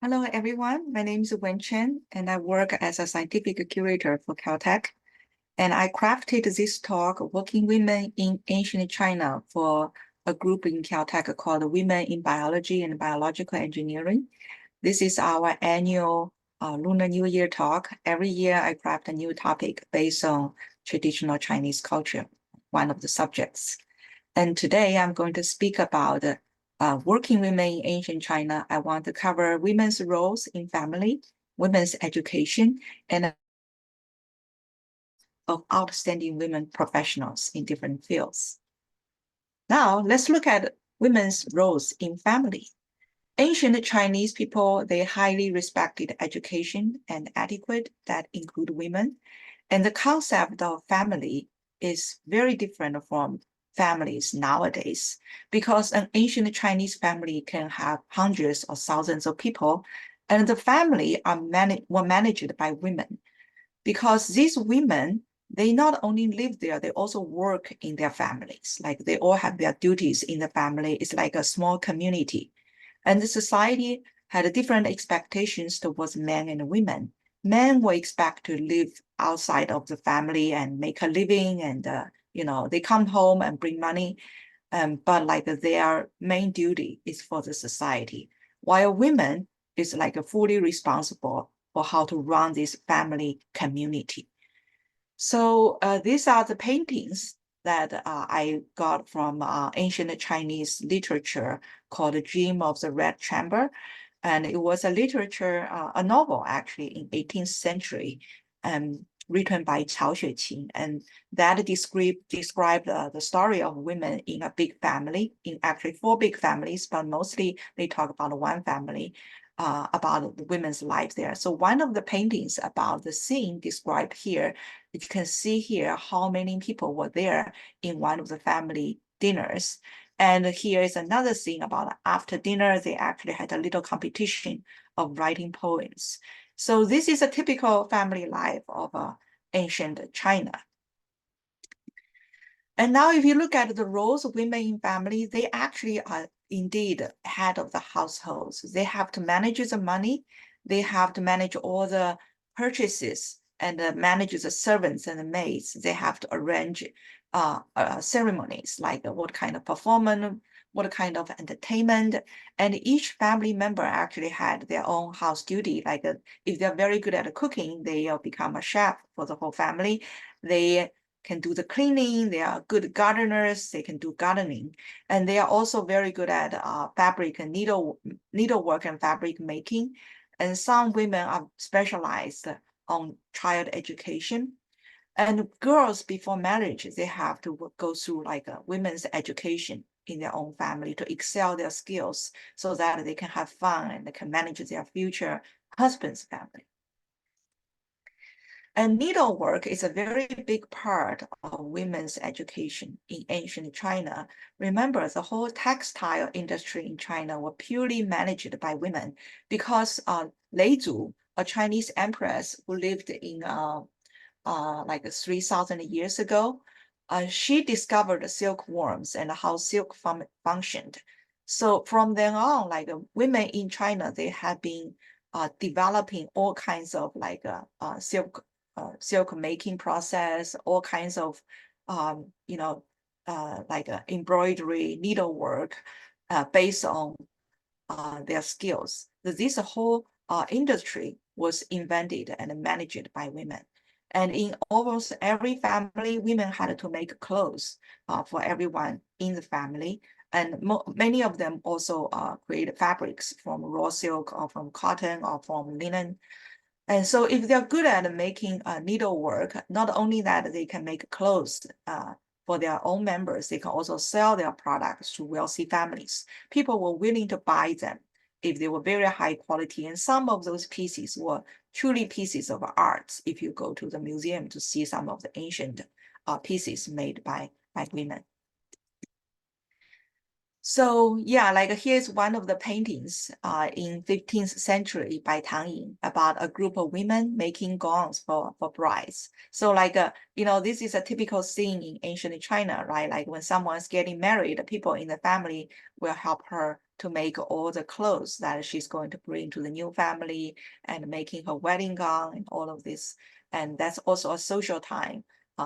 Hello, everyone. My name is Wen Chen, and I work as a scientific curator for Caltech. And I crafted this talk, Working Women in Ancient China, for a group in Caltech called Women in Biology and Biological Engineering. This is our annual Lunar New Year talk. Every year, I craft a new topic based on traditional Chinese culture, one of the subjects. And today, I'm going to speak about working women in ancient China. I want to cover women's roles in family, women's education, and of outstanding women professionals in different fields. Now, let's look at women's roles in family. Ancient Chinese people, they highly respected education and etiquette that include women. And the concept of family is very different from families nowadays, because an ancient Chinese family can have hundreds or thousands of people, and the family were managed by women. Because these women, they not only live there, they also work in their families. Like they all have their duties in the family. It's like a small community. And the society had different expectations towards men and women. Men were expected to live outside of the family and make a living, and they come home and bring money. But like their main duty is for the society, while women is like fully responsible for how to run this family community. So these are the paintings that I got from ancient Chinese literature called The Dream of the Red Chamber. And it was a literature, a novel actually in 18th century, written by Qiao Xueqin. And that described the story of women in a big family, in actually 4 big families, but mostly they talk about one family. About the women's life there. So one of the paintings about the scene described here, you can see here how many people were there in one of the family dinners. And here is another scene about after dinner, they actually had a little competition of writing poems. So this is a typical family life of ancient China. And now if you look at the roles of women in family, they actually are indeed head of the households. They have to manage the money. They have to manage all the purchases and manage the servants and the maids. They have to arrange ceremonies, like what kind of performance, what kind of entertainment. And each family member actually had their own house duty. Like if they're very good at cooking, they become a chef for the whole family. They can do the cleaning, they are good gardeners, they can do gardening. And they are also very good at fabric and needlework and fabric making. And some women are specialized on child education. And girls before marriage, they have to go through like a women's education in their own family to excel their skills so that they can have fun and they can manage their future husband's family. And needlework is a very big part of women's education in ancient China. Remember, the whole textile industry in China were purely managed by women because Lei Zu, a Chinese empress who lived in like 3,000 years ago, she discovered silkworms and how silk functioned. So from then on, like women in China, they have been developing all kinds of like silk making process, all kinds of, like embroidery, needlework based on their skills. This whole industry was invented and managed by women. And in almost every family, women had to make clothes for everyone in the family. And many of them also create fabrics from raw silk or from cotton or from linen. And so if they're good at making needlework, not only that they can make clothes for their own members, they can also sell their products to wealthy families. People were willing to buy them if they were very high quality. And some of those pieces were truly pieces of art if you go to the museum to see some of the ancient pieces made by women. So yeah, like here's one of the paintings in 15th century by Tang Ying about a group of women making gowns for brides. So like, this is a typical scene in ancient China, right? Like when someone's getting married, people in the family will help her to make all the clothes that she's going to bring to the new family and making her wedding gown and all of this. And that's also a social time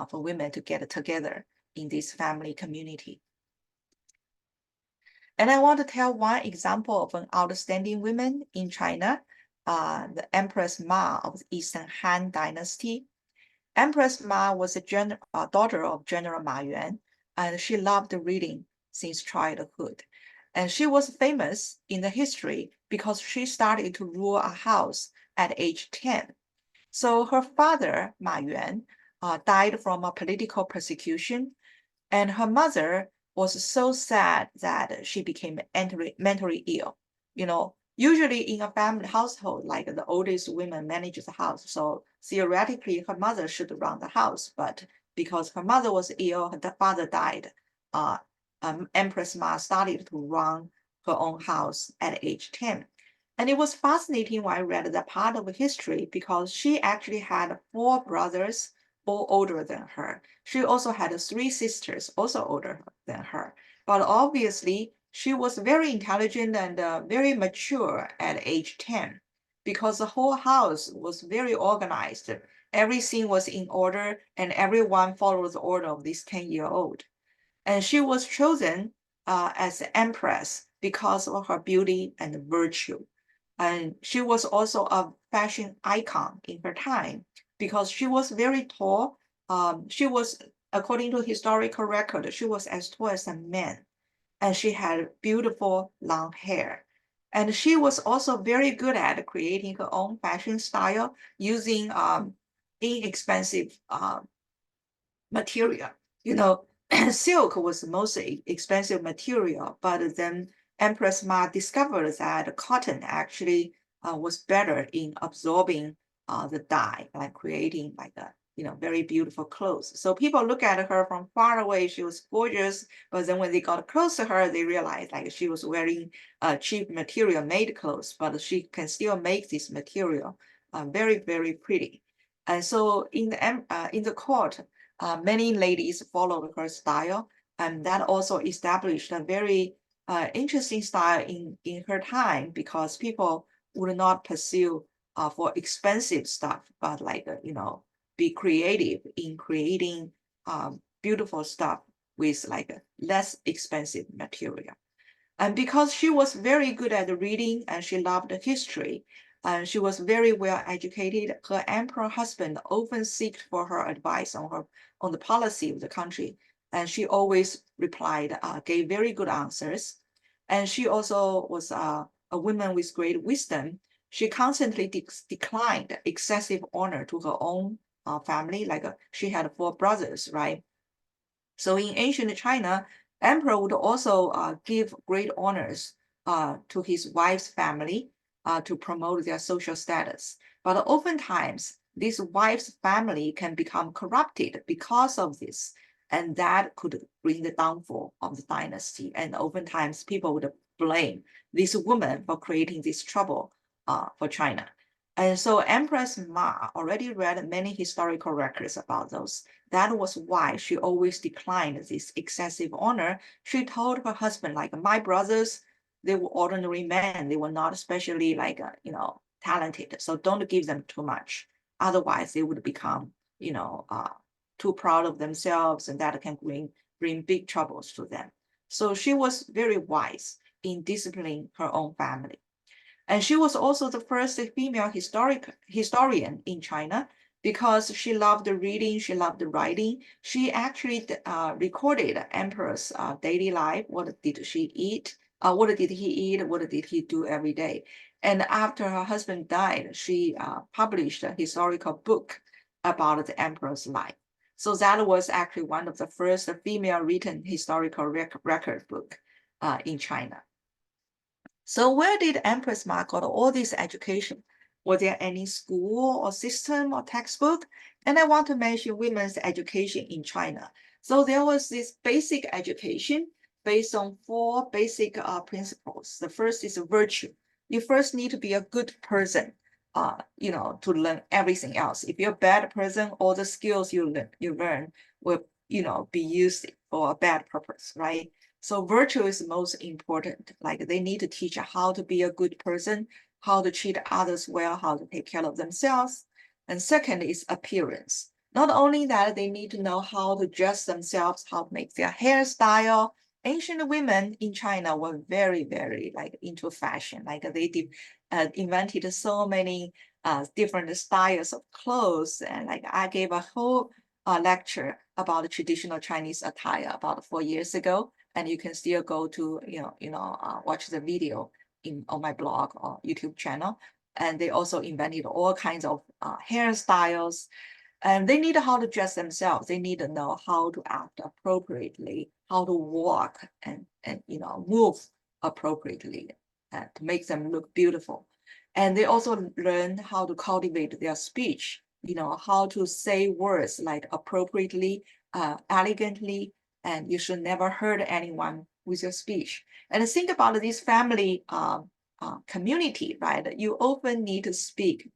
for women to get together in this family community. And I want to tell one example of an outstanding woman in China, the Empress Ma of the Eastern Han Dynasty. Empress Ma was a daughter of General Ma Yuan, and she loved reading since childhood. And she was famous in the history because she started to rule a house at age 10. So her father, Ma Yuan, died from a political persecution, and her mother was so sad that she became mentally ill. You know, usually in a family household, like the oldest woman manages the house. So theoretically, her mother should run the house. But because her mother was ill, the father died, Empress Ma started to run her own house at age 10. And it was fascinating when I read that part of history because she actually had 4 brothers, all older than her. She also had 3 sisters, also older than her. But obviously, she was very intelligent and very mature at age 10 because the whole house was very organized. Everything was in order and everyone followed the order of this 10-year-old. And she was chosen as empress because of her beauty and virtue. And she was also a fashion icon in her time because she was very tall. She was, according to historical record, she was as tall as a man. And she had beautiful long hair. And she was also very good at creating her own fashion style using inexpensive material. You know, silk was the most expensive material, but then Empress Ma discovered that cotton actually was better in absorbing the dye, like creating like a very beautiful clothes. So people look at her from far away, she was gorgeous, but then when they got close to her, they realized like she was wearing cheap material made clothes, but she can still make this material very, very pretty. And so in the court, many ladies followed her style, and that also established a very interesting style in her time because people would not pursue for expensive stuff, but like be creative in creating beautiful stuff with like less expensive material. And because she was very good at reading and she loved history, and she was very well educated, her emperor husband often sought for her advice on the policy of the country. And she always replied, gave very good answers. And she also was a woman with great wisdom. She constantly declined excessive honor to her own family. Like she had 4 brothers, right? So in ancient China, emperor would also give great honors to his wife's family to promote their social status. But oftentimes, this wife's family can become corrupted because of this, and that could bring the downfall of the dynasty. And oftentimes, people would blame this woman for creating this trouble for China. And so Empress Ma already read many historical records about those. That was why she always declined this excessive honor. She told her husband, like, my brothers, they were ordinary men. They were not especially like, talented. So don't give them too much. Otherwise, they would become, too proud of themselves, and that can bring big troubles to them. So she was very wise in disciplining her own family. And she was also the first female historian in China because she loved reading, she loved writing. She actually recorded emperor's daily life. What did she eat? What did he eat? What did he do every day? And after her husband died, she published a historical book about the emperor's life. So that was actually one of the first female written historical record book in China. So where did Empress Ma got all this education? Was there any school or system or textbook? And I want to mention women's education in China. So there was this basic education based on 4 basic principles. The first is virtue. You first need to be a good person, to learn everything else. If you're a bad person, all the skills you learn will, be used for a bad purpose, right? So virtue is most important. Like they need to teach how to be a good person, how to treat others well, how to take care of themselves. And second is appearance. Not only that, they need to know how to dress themselves, how to make their hairstyle. Ancient women in China were very, very like into fashion. Like they invented so many different styles of clothes. And like I gave a whole lecture about the traditional Chinese attire about 4 years ago. And you can still go to, watch the video on my blog or YouTube channel. And they also invented all kinds of hairstyles. And they need how to dress themselves. They need to know how to act appropriately, how to walk and move appropriately and to make them look beautiful. And they also learn how to cultivate their speech, how to say words like appropriately, elegantly, and you should never hurt anyone with your speech. And think about this family community, right? You often need to speak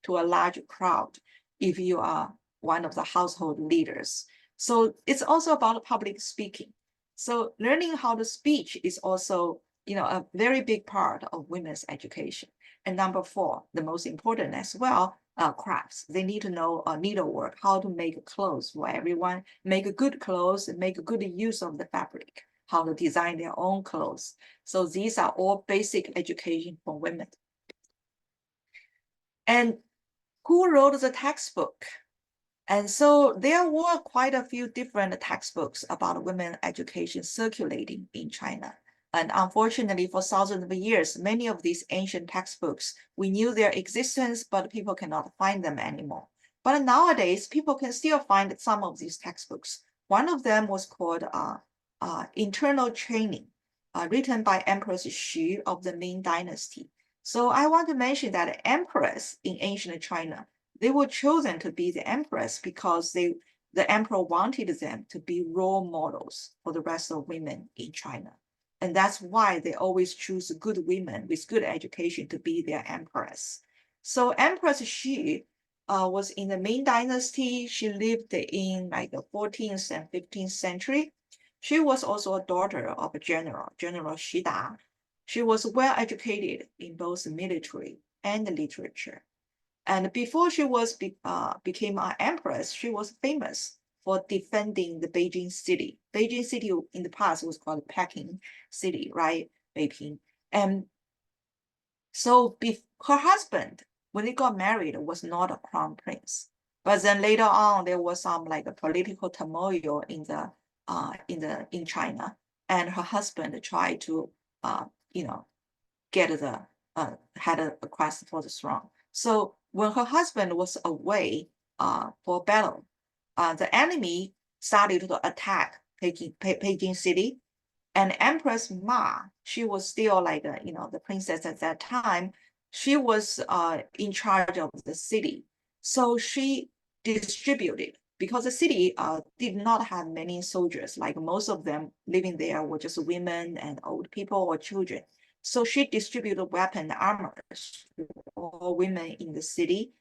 to a large crowd if you are one of the household leaders. So it's also about public speaking. So learning how to speak is also, a very big part of women's education. And number 4, the most important as well, crafts. They need to know needlework, how to make clothes for everyone, make good clothes, and make good use of the fabric, how to design their own clothes. So these are all basic education for women. And who wrote the textbook? And so there were quite a few different textbooks about women education circulating in China. And unfortunately, for thousands of years, many of these ancient textbooks, we knew their existence, but people cannot find them anymore. But nowadays, people can still find some of these textbooks. One of them was called Internal Training, written by Empress Xu of the Ming Dynasty. So I want to mention that empress in ancient China, they were chosen to be the empress because the emperor wanted them to be role models for the rest of women in China. And that's why they always choose good women with good education to be their empress. So Empress Xu was in the Ming Dynasty. She lived in like the 14th and 15th century. She was also a daughter of a General Shida. She was well educated in both military and literature. And before she became an empress, she was famous for defending the Beijing city. Beijing city in the past was called Peking city, right? Beijing. And so her husband, when they got married, was not a crown prince. But then later on, there was some like a political turmoil in China, and her husband tried to get had a quest for the throne. So when her husband was away for battle, the enemy started to attack Beijing city. And Empress Ma, she was still like the princess at that time. She was in charge of the city. So she distributed, because the city did not have many soldiers, like most of them living there were just women and old people or children. So she distributed weapon armors to all women in the city.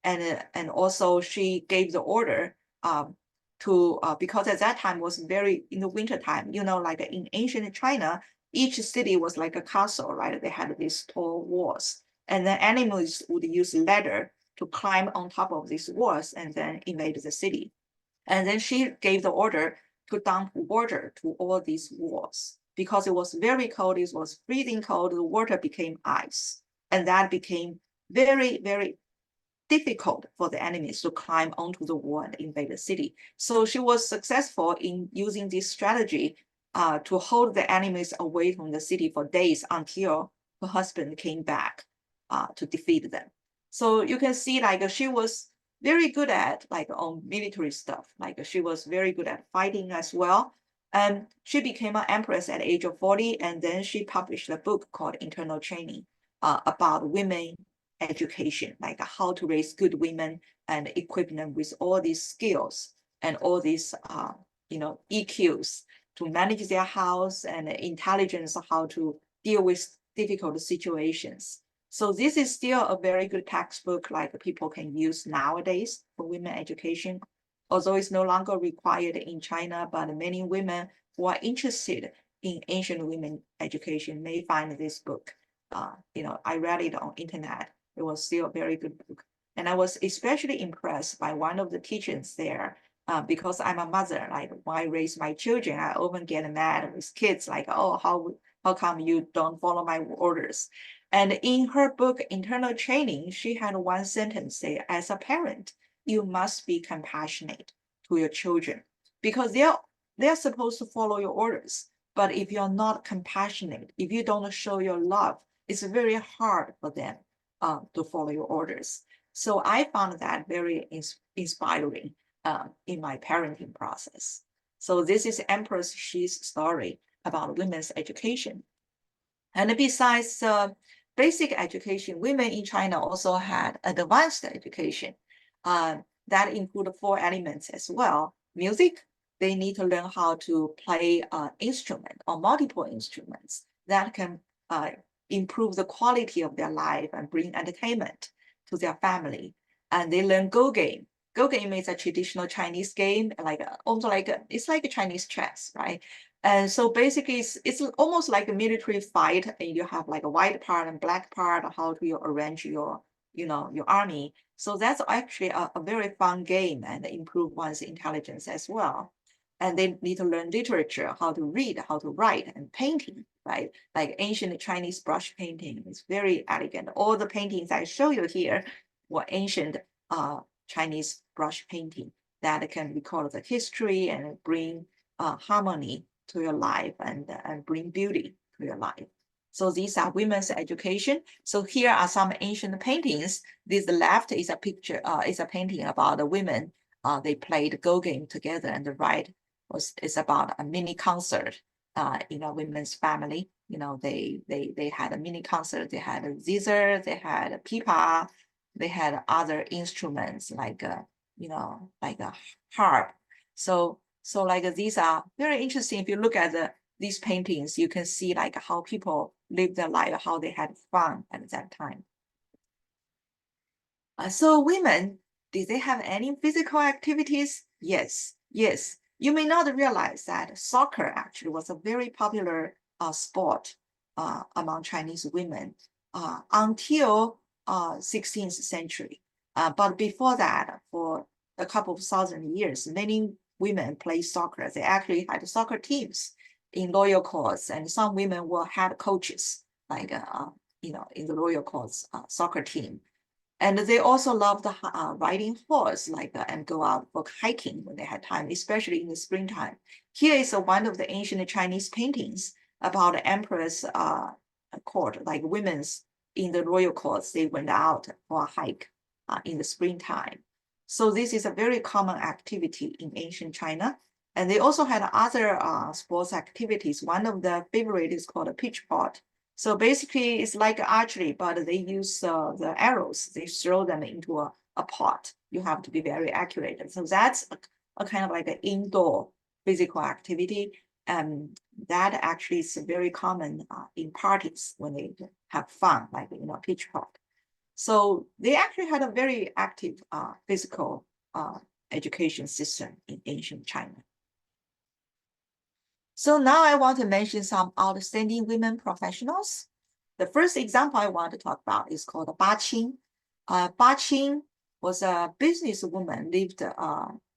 And also she gave the order because at that time was very in the winter time, like in ancient China, each city was like a castle, right? They had these tall walls, and then enemies would use ladder to climb on top of these walls and then invade the city. And then she gave the order to dump water to all these walls because it was very cold. It was freezing cold. The water became ice, and that became very, very difficult for the enemies to climb onto the wall and invade the city. So she was successful in using this strategy to hold the enemies away from the city for days until her husband came back to defeat them. So you can see like she was very good at like on military stuff. Like she was very good at fighting as well. And she became an empress at the age of 40, and then she published a book called Internal Training about women education, like how to raise good women and equip them with all these skills and all these EQs to manage their house, and intelligence how to deal with difficult situations. So this is still a very good textbook like people can use nowadays for women education, although it's no longer required in China, but many women who are interested in ancient women education may find this book. I read it on internet. It was still a very good book. And I was especially impressed by one of the teachers there, because I'm a mother. Like when I raise my children, I often get mad with kids, like, oh, how come you don't follow my orders? And in her book, Internal Training, she had one sentence say, as a parent, you must be compassionate to your children because they're supposed to follow your orders. But if you're not compassionate, if you don't show your love, it's very hard for them to follow your orders. So I found that very inspiring in my parenting process. So this is Empress Xi's story about women's education. And besides basic education, women in China also had advanced education that include 4 elements as well. Music, they need to learn how to play an instrument or multiple instruments that can improve the quality of their life and bring entertainment to their family. And they learn Go game. Go game is a traditional Chinese game, it's like a Chinese chess, right? And so basically, it's almost like a military fight, and you have like a white part and black part. How do you arrange your army? So that's actually a very fun game and improve one's intelligence as well. And they need to learn literature, how to read, how to write, and painting, right? Like ancient Chinese brush painting is very elegant. All the paintings I show you here were ancient Chinese brush painting that can record the history and bring harmony to your life and bring beauty to your life. So these are women's education. So here are some ancient paintings. This left is a picture, is a painting about the women. They played Go game together, and the right is about a mini concert in a women's family. They had a mini concert. They had a zither, they had a pipa, they had other instruments like like a harp. So like these are very interesting. If you look at these paintings, you can see like how people live their life, how they had fun at that time. So women, did they have any physical activities? Yes. You may not realize that soccer actually was a very popular sport among Chinese women until 16th century. But before that, for a couple of thousand years, many women played soccer. They actually had soccer teams in royal courts, and some women were head coaches, like in the royal courts soccer team. And they also loved riding horse, and go out for hiking when they had time, especially in the springtime. Here is one of the ancient Chinese paintings about the emperor's court, like women's in the royal courts. They went out for a hike in the springtime. So this is a very common activity in ancient China. And they also had other sports activities. One of the favorite is called a pitch pot. So basically, it's like archery, but they use the arrows. They throw them into a pot. You have to be very accurate. So that's a kind of like an indoor physical activity. And that actually is very common in parties when they have fun, like pitch pot. So they actually had a very active physical education system in ancient China. So now I want to mention some outstanding women professionals. The first example I want to talk about is called Ba Qing. Ba Qing was a businesswoman, lived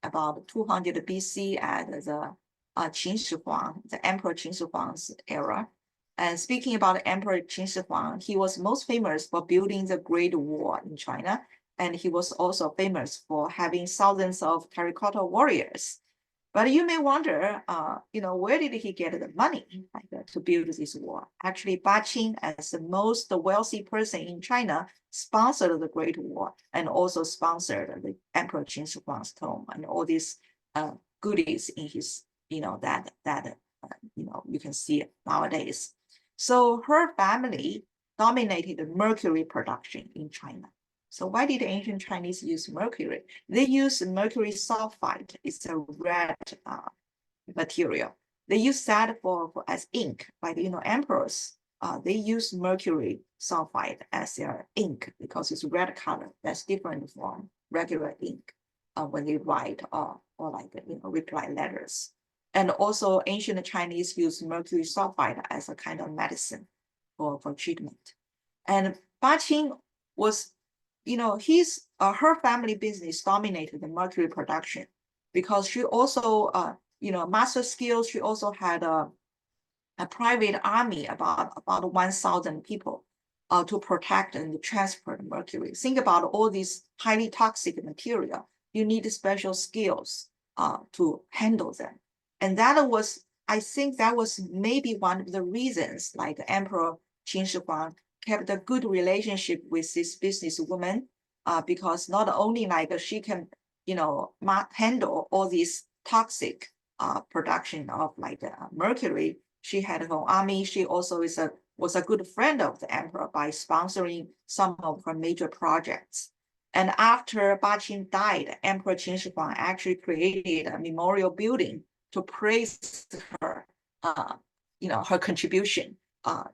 about 200 BC at the Qin Shi Huang, the Emperor Qin Shi Huang's era. And speaking about Emperor Qin Shi Huang, he was most famous for building the Great Wall in China. And he was also famous for having thousands of terracotta warriors. But you may wonder, where did he get the money to build this wall? Actually, Ba Qing, as the most wealthy person in China, sponsored the Great Wall and also sponsored the Emperor Qin Shi Huang's tomb and all these goodies in his, that you can see nowadays. So her family dominated mercury production in China. So why did ancient Chinese use mercury? They use mercury sulfide. It's a red material. They use that for as ink, like emperors. They use mercury sulfide as their ink because it's red color. That's different from regular ink when they write or reply letters. And also ancient Chinese used mercury sulfide as a kind of medicine for treatment. And Ba Qing was, her family business dominated the mercury production because she also, master skills. She also had a private army about 1,000 people to protect and transport mercury. Think about all these highly toxic material. You need special skills to handle them. And I think that was maybe one of the reasons like Emperor Qin Shi Huang kept a good relationship with this businesswoman because not only like she can, handle all these toxic production of like mercury, she had her own army. She also was a good friend of the emperor by sponsoring some of her major projects. And after Ba Qing died, Emperor Qin Shi Huang actually created a memorial building to praise her, her contribution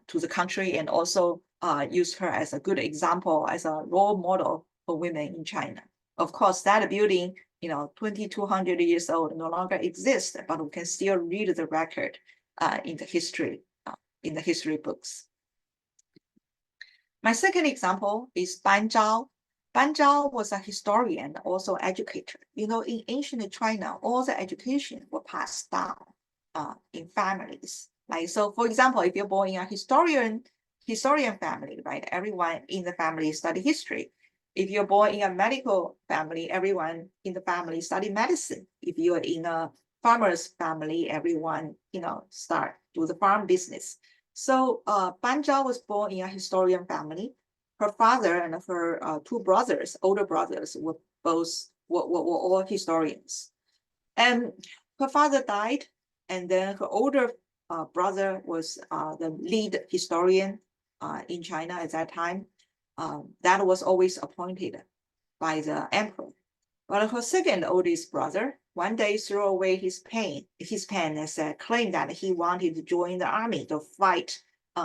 to the country, and also use her as a good example, as a role model for women in China. Of course, that building, 2,200 years old, no longer exists, but we can still read the record in the history books. My second example is Ban Zhao. Ban Zhao was a historian, also educator. In ancient China, all the education were passed down in families. So, for example, if you're born in a historian family, right? Everyone in the family study history. If you're born in a medical family, everyone in the family study medicine. If you're in a farmer's family, everyone, do the farm business. So Ban Zhao was born in a historian family. Her father and her two brothers, older brothers, were all historians. And her father died, and then her older brother was the lead historian in China at that time. That was always appointed by the emperor. But her second oldest brother one day threw away his pen and claimed that he wanted to join the army to fight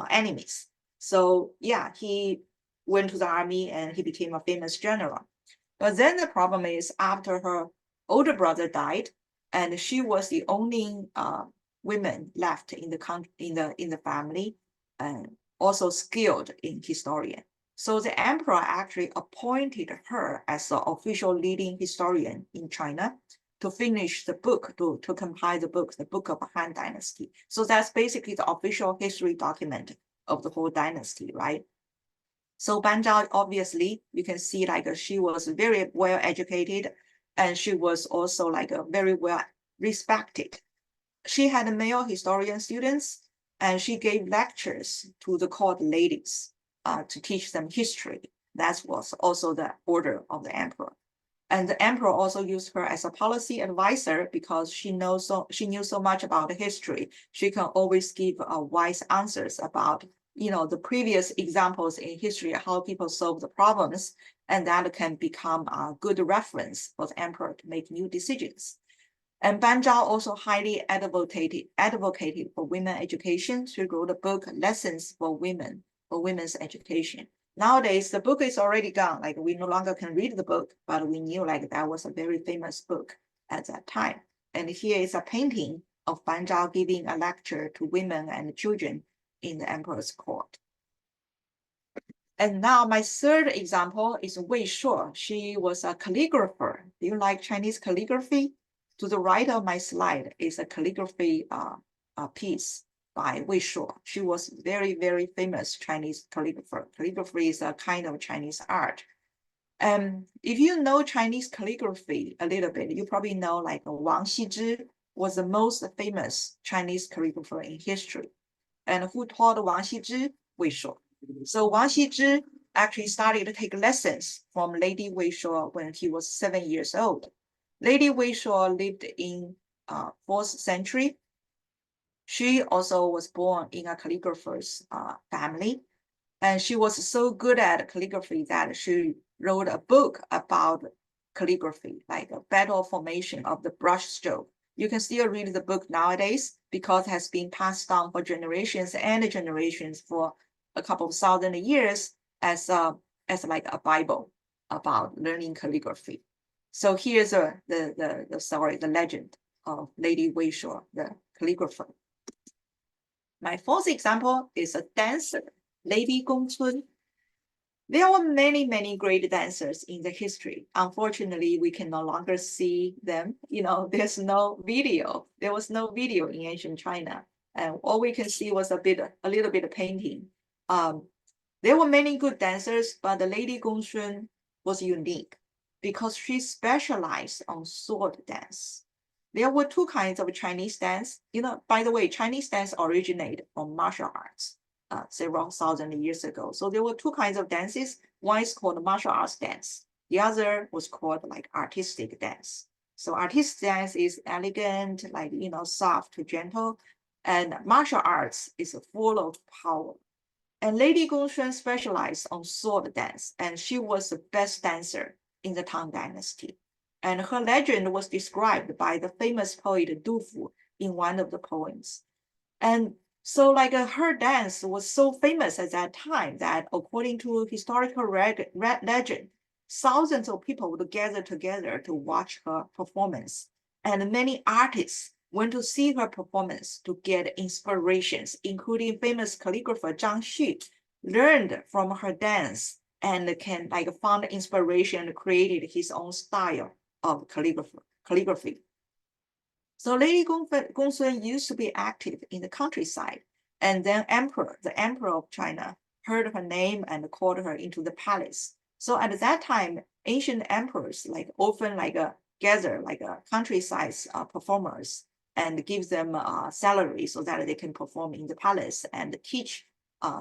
enemies. So yeah, he went to the army and he became a famous general. But then the problem is after her older brother died, and she was the only woman left in the family, and also skilled in historian. So the emperor actually appointed her as the official leading historian in China to finish the book, to compile the book of Han Dynasty. So that's basically the official history document of the whole dynasty, right? So Ban Zhao, obviously, you can see like she was very well educated, and she was also like very well respected. She had male historian students, and she gave lectures to the court ladies to teach them history. That was also the order of the emperor. And the emperor also used her as a policy advisor because she knew so much about the history. She can always give wise answers about the previous examples in history, how people solve the problems, and that can become a good reference for the emperor to make new decisions. And Ban Zhao also highly advocated for women education. She wrote a book, Lessons for Women, for Women's Education. Nowadays, the book is already gone. Like we no longer can read the book, but we knew like that was a very famous book at that time. And here is a painting of Ban Zhao giving a lecture to women and children in the emperor's court. And now my third example is Wei Shuo. She was a calligrapher. Do you like Chinese calligraphy? To the right of my slide is a calligraphy piece by Wei Shuo. She was very, very famous Chinese calligrapher. Calligraphy is a kind of Chinese art. If you know Chinese calligraphy a little bit, you probably know like Wang Xizhi was the most famous Chinese calligrapher in history. And who taught Wang Xizhi? Wei Shuo. So Wang Xizhi actually started to take lessons from Lady Wei Shuo when he was 7 years old. Lady Wei Shuo lived in 4th century. She also was born in a calligrapher's family. And she was so good at calligraphy that she wrote a book about calligraphy, like a better formation of the brush stroke. You can still read the book nowadays because it has been passed down for generations and generations for a couple of thousand years as like a Bible about learning calligraphy. So here's the story, the legend. of Lady Weishuo, the calligrapher. My fourth example is a dancer, Lady Gongcun. There were many, many great dancers in the history. Unfortunately, we can no longer see them. There's no video. There was no video in ancient China. And all we can see was a little bit of painting. There were many good dancers, but the Lady Gongsun was unique because she specialized on sword dance. There were two kinds of Chinese dance. By the way, Chinese dance originated from martial arts several thousand years ago. So there were two kinds of dances. One is called martial arts dance. The other was called like artistic dance. So artistic dance is elegant, like, soft, gentle. And martial arts is full of power. And Lady Gongsun specialized on sword dance, and she was the best dancer in the Tang Dynasty. And her legend was described by the famous poet Du Fu in one of the poems. And so her dance was so famous at that time that according to historical legend, thousands of people would gather together to watch her performance. And many artists went to see her performance to get inspirations, including famous calligrapher Zhang Xu, learned from her dance and can found inspiration and created his own style of calligraphy. So Lady Gongsun used to be active in the countryside, and then the emperor of China, heard her name and called her into the palace. So at that time, ancient emperors often gather countryside performers and give them salary so that they can perform in the palace and teach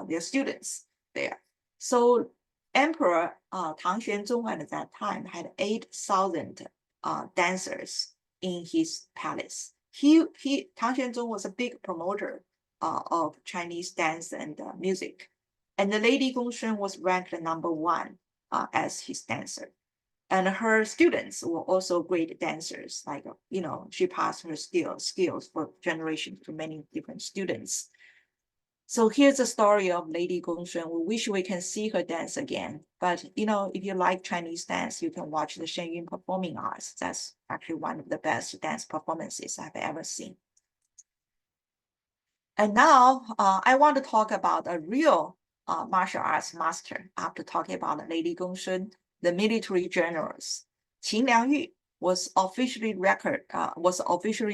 their students there. So Emperor Tang Xuanzong at that time had 8,000 dancers in his palace. Tang Xuanzong was a big promoter of Chinese dance and music. And the Lady Gongsun was ranked #1 as his dancer. And her students were also great dancers. She passed her skills for generations to many different students. So here's the story of Lady Gongsun. We wish we can see her dance again. But, if you like Chinese dance, you can watch the Shenyun Performing Arts. That's actually one of the best dance performances I've ever seen. And now I want to talk about a real martial arts master after talking about Lady Gongsun, the military generals. Qin Liangyu was officially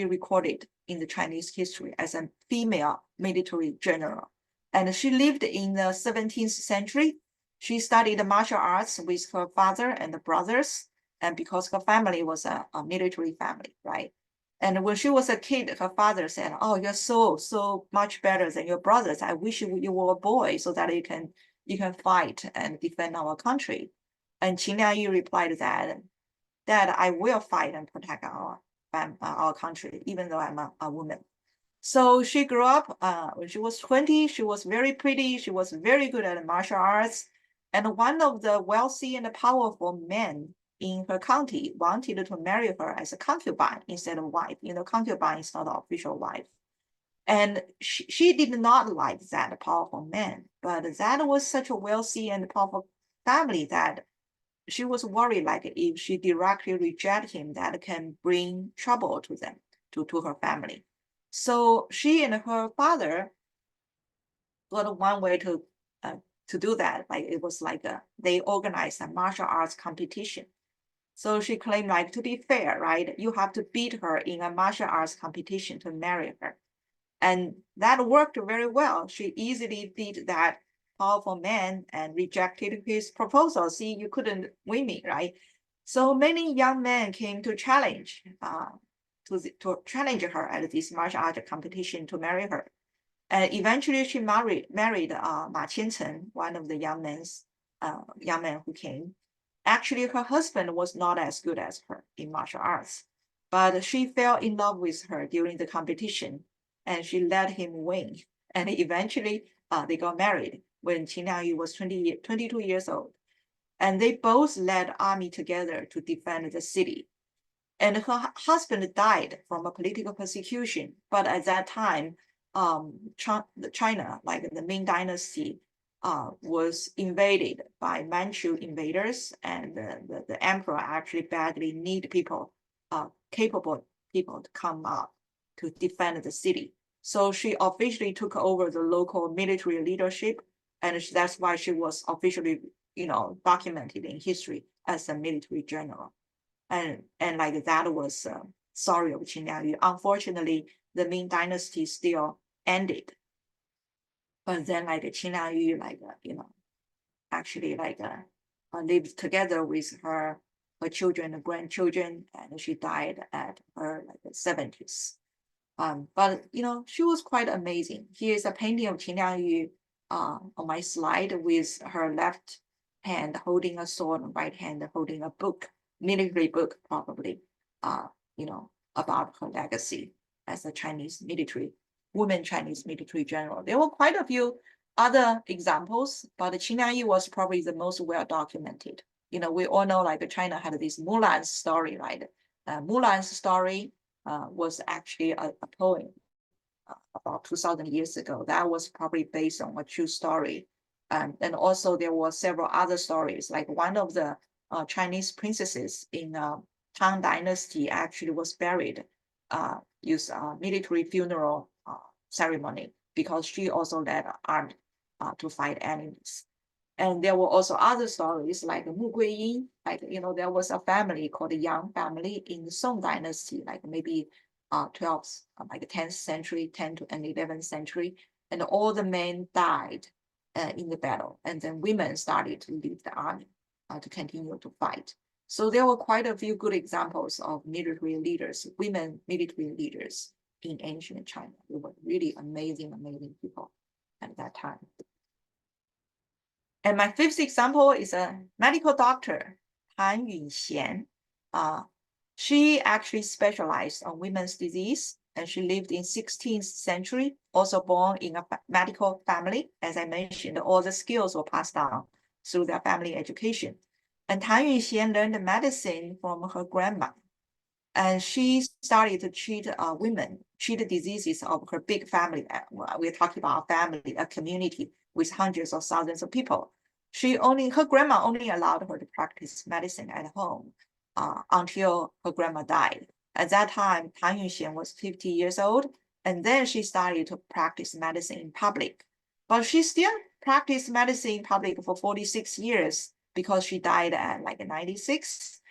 recorded in the Chinese history as a female military general. And she lived in the 17th century. She studied martial arts with her father and the brothers, and because her family was a military family, right? And when she was a kid, her father said, "Oh, you're so much better than your brothers. I wish you were a boy so that you can fight and defend our country." And Qin Liangyu replied that I will fight and protect our country, even though I'm a woman. So she grew up, when she was 20, she was very pretty. She was very good at martial arts. And one of the wealthy and powerful men in her county wanted to marry her as a concubine instead of wife. Concubine is not an official wife. And she did not like that powerful man, but that was such a wealthy and powerful family that she was worried if she directly reject him, that can bring trouble to them, to her family. So she and her father got one way to do that. It was they organized a martial arts competition. So she claimed to be fair, right? You have to beat her in a martial arts competition to marry her. And that worked very well. She easily beat that powerful man and rejected his proposal. See, you couldn't win me, right? So many young men came to challenge her at this martial art competition to marry her. And eventually she married Ma Qianceng, one of the young men who came. Actually, her husband was not as good as her in martial arts, but she fell in love with her during the competition, and she let him win. And eventually, they got married when Qin Liangyu was 22 years old. And they both led army together to defend the city. And her husband died from a political persecution. But at that time, China, the Ming Dynasty, was invaded by Manchu invaders, and the emperor actually badly needed people capable people to come up to defend the city. So she officially took over the local military leadership, and that's why she was officially, documented in history as a military general. And like that was story of Qin Liangyu. Unfortunately, the Ming Dynasty still ended, but then like Qin Liangyu, actually lived together with her children and grandchildren, and she died at her 70s. But she was quite amazing. Here's a painting of Qin Liangyu on my slide, with her left hand holding a sword and right hand holding a book, military book, probably, about her legacy as a woman Chinese military general. There were quite a few other examples, but Qin Liangyu was probably the most well documented. We all know China had this Mulan's story, right? Mulan's story was actually a poem about 2,000 years ago. That was probably based on a true story. And also there were several other stories, like one of the Chinese princesses in Tang Dynasty actually was buried, used military funeral ceremony, because she also led an army to fight enemies. And there were also other stories like Mu Guiyin, there was a family called the Yang family in the Song Dynasty, maybe 12th, 10th century, 10th and 11th century, and all the men died in the battle, and then women started to lead the army to continue to fight. So there were quite a few good examples of military leaders, women military leaders in ancient China. They were really amazing, amazing people at that time. And my fifth example is a medical doctor, Han Yunxian. She actually specialized on women's disease, and she lived in 16th century, also born in a medical family. As I mentioned, all the skills were passed down through their family education. And Han Yunxian learned medicine from her grandma. And she started to treat women, treat diseases of her big family. We're talking about a family, a community with hundreds of thousands of people. Her grandma only allowed her to practice medicine at home until her grandma died. At that time, Han Yunxian was 50 years old, and then she started to practice medicine in public. But she still practiced medicine in public for 46 years because she died at 96.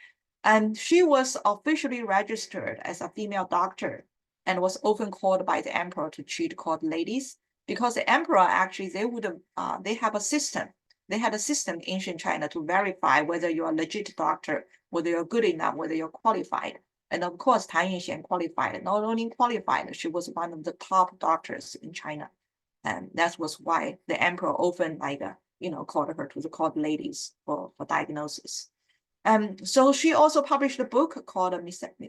And she was officially registered as a female doctor and was often called by the emperor to treat court ladies, because the emperor actually, they have a system. They had a system in ancient China to verify whether you're a legit doctor, whether you're good enough, whether you're qualified. And of course, Han Yunxian qualified. Not only qualified, she was one of the top doctors in China. And that was why the emperor often called her to the court ladies for diagnosis. So she also published a book called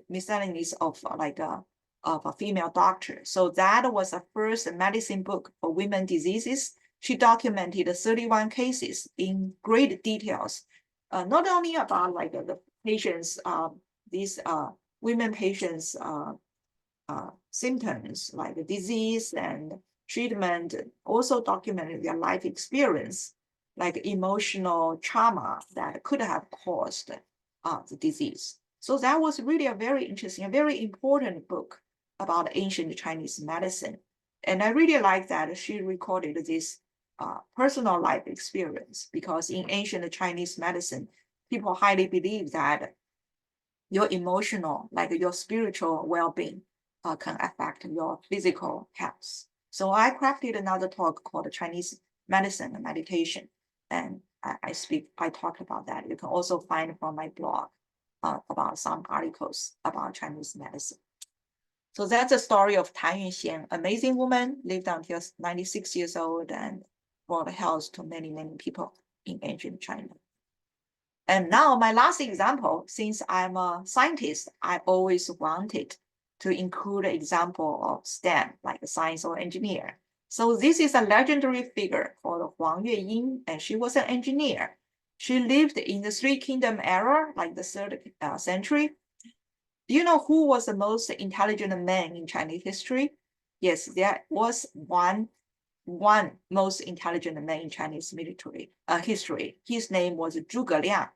Miscellanies of a female doctor. So that was the first medicine book for women diseases. She documented 31 cases in great details, not only about the patients, these women patients' symptoms like disease and treatment, also documented their life experience, like emotional trauma that could have caused the disease. So that was really a very interesting, a very important book about ancient Chinese medicine. And I really like that she recorded this personal life experience, because in ancient Chinese medicine, people highly believe that your emotional, your spiritual well-being can affect your physical health. So I crafted another talk called Chinese Medicine and Meditation. And I talked about that. You can also find from my blog about some articles about Chinese medicine. So that's the story of Han Yunxian, amazing woman, lived until 96 years old and brought health to many, many people in ancient China. And now my last example, since I'm a scientist, I always wanted to include an example of STEM, like a science or engineer. So this is a legendary figure called Huang Yueying, and she was an engineer. She lived in the Three Kingdom era, like the 3rd century. Do you know who was the most intelligent man in Chinese history? Yes, there was one most intelligent man in Chinese military history. His name was Zhuge Liang.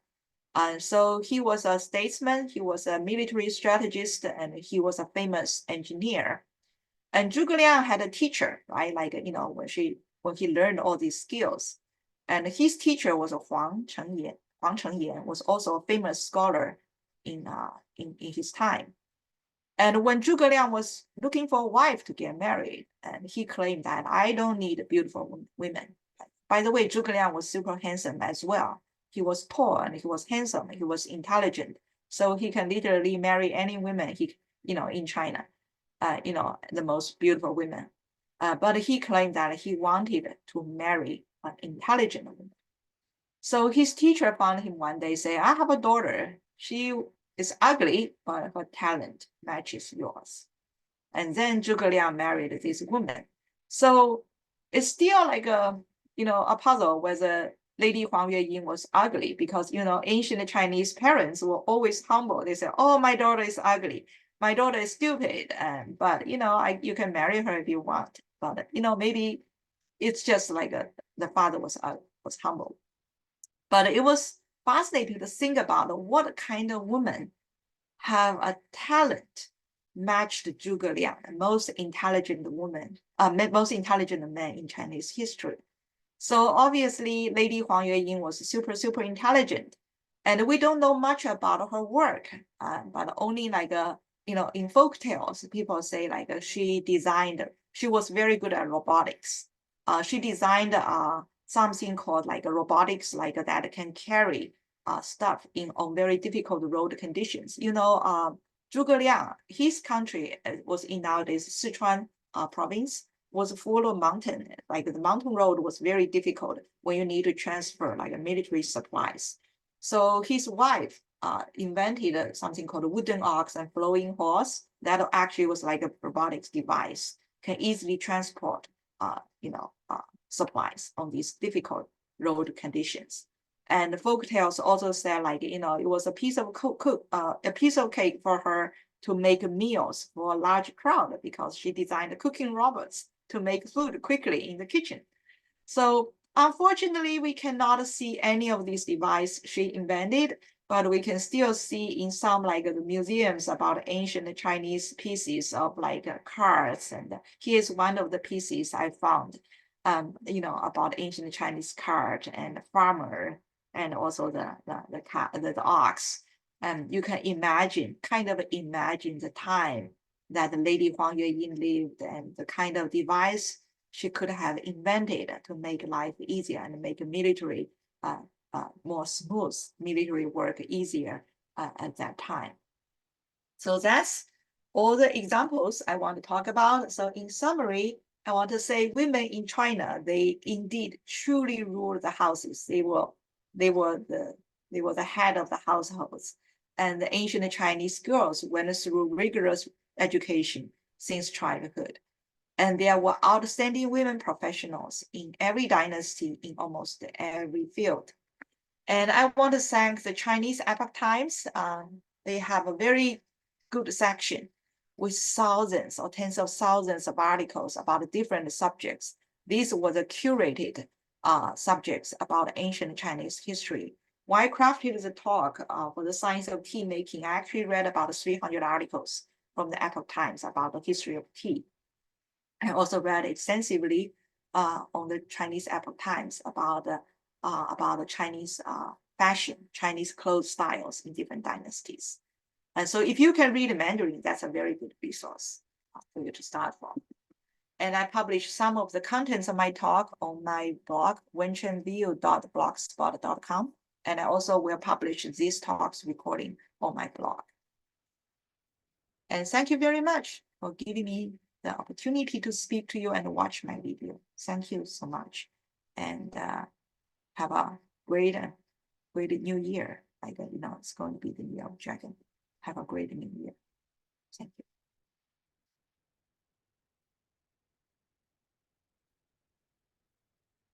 And so he was a statesman, he was a military strategist, and he was a famous engineer. And Zhuge Liang had a teacher, right? Like, when he learned all these skills. And his teacher was Huang Chengyan. Huang Chengyan was also a famous scholar in his time. And when Zhuge Liang was looking for a wife to get married, and he claimed that I don't need beautiful women. By the way, Zhuge Liang was super handsome as well. He was tall and he was handsome. He was intelligent. So he can literally marry any woman in China, the most beautiful women. But he claimed that he wanted to marry an intelligent woman. So his teacher found him one day, say, I have a daughter. She is ugly, but her talent matches yours. And then Zhuge Liang married this woman. So it's still like a puzzle whether Lady Huang Yueyin was ugly, because ancient Chinese parents were always humble. They say, oh, my daughter is ugly. My daughter is stupid. But you can marry her if you want. But maybe it's just like the father was humble. But it was fascinating to think about what kind of woman have a talent matched Zhuge Liang, the most intelligent man in Chinese history. So obviously, Lady Huang Yueyin was super, super intelligent. And we don't know much about her work, but only in folk tales, people say she was very good at robotics. She designed something called like a robotics that can carry stuff on very difficult road conditions. Zhuge Liang, his country was in nowadays Sichuan province, was full of mountain. Like the mountain road was very difficult when you need to transfer like military supplies. So his wife invented something called a wooden ox and flowing horse that actually was like a robotics device, can easily transport supplies on these difficult road conditions. And the folk tales also said it was a piece of cake for her to make meals for a large crowd, because she designed cooking robots to make food quickly in the kitchen. So unfortunately, we cannot see any of these devices she invented, but we can still see in some the museums about ancient Chinese pieces of cards. And here's one of the pieces I found, about ancient Chinese cart and farmer, and also the ox. And you can imagine the time that the Lady Huang Yueyin lived, and the kind of device she could have invented to make life easier and make military more smooth, military work easier at that time. So that's all the examples I want to talk about. So in summary, I want to say women in China, they indeed truly ruled the houses. They were the head of the households. And the ancient Chinese girls went through rigorous education since childhood. And there were outstanding women professionals in every dynasty, in almost every field. And I want to thank the Chinese Epoch Times. They have a very good section with thousands or tens of thousands of articles about different subjects. These were the curated subjects about ancient Chinese history. When I crafted the talk for the science of tea making, I actually read about 300 articles from the Epoch Times about the history of tea. I also read extensively on the Chinese Epoch Times about the Chinese fashion, Chinese clothes styles in different dynasties. And so if you can read Mandarin, that's a very good resource for you to start from. And I publish some of the contents of my talk on my blog, wenchenview.blogspot.com. And I also will publish these talks recording on my blog. And thank you very much for giving me the opportunity to speak to you and watch my video. Thank you so much. And have a great new year. It's going to be the year of dragon. Have a great new year. Thank you.